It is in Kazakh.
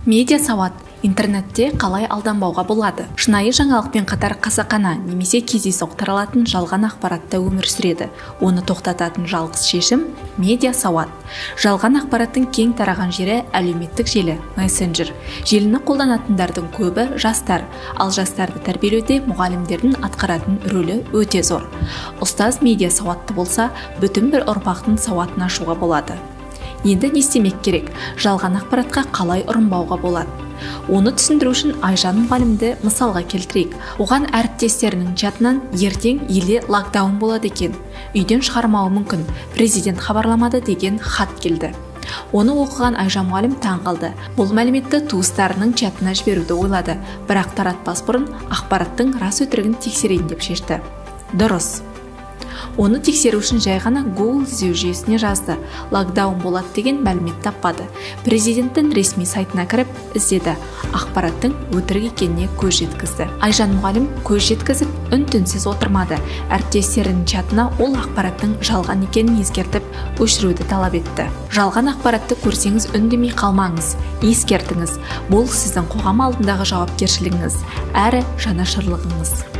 Медиа сауат. Интернетте қалай алданбауға болады? Шынайы жаңалықпен қатар қасақана немесе кездейсоқ таралатын жалған ақпаратта өмір сүреді. Оны тоқтататын жалғыз шешім – медиа сауат. Жалған ақпараттың кең тараған жері әлеуметтік желі, мессенджер. Желіні қолданатындардың көбі жастар, ал жастарды тәрбиелеуде мұғалімдердің атқаратын рөлі өте зор. Ұстаз медиа сауатты болса, бүтін бір ұрпақтың сауатын ашуға болады. Енді не істемек керек? Жалған ақпаратқа қалай ұрынбауға болады? Оны түсіндіру үшін Айжан мұғалімді мысалға келтірейік. Оған әріптестерінің чатынан ертең елде локдаун болады екен. Үйден шығармауы мүмкін. Президент хабарламады деген хат келді. Оны оқыған Айжан мұғалім таң қалды. Бұл мәліметті туыстарының чатына жіберуді ойлады. Бірақ таратпас бұрын ақпараттың рас өтірігін тексерейін деп шешті. Дұрыс. Оны тексеру үшін жай ғана Google іздеу жүйесіне жазды. Локдаун болады деген мәлімет таппады. Президенттің ресми сайтына кіріп іздеді. Ақпараттың өтірік екеніне көз жеткізді. Айжан мұғалім көз жеткізіп, үн-түнсіз отырмады. Әріптестерінің чатына ол ақпараттың жалған екенін ескертіп, өшіруді талап етті. Жалған ақпаратты көрсеңіз үндемей қалмаңыз. Ескертіңіз. Бұл сіздің қоғам алдындағы жауапкершілігіңіз, әрі жанашырлығыңыз.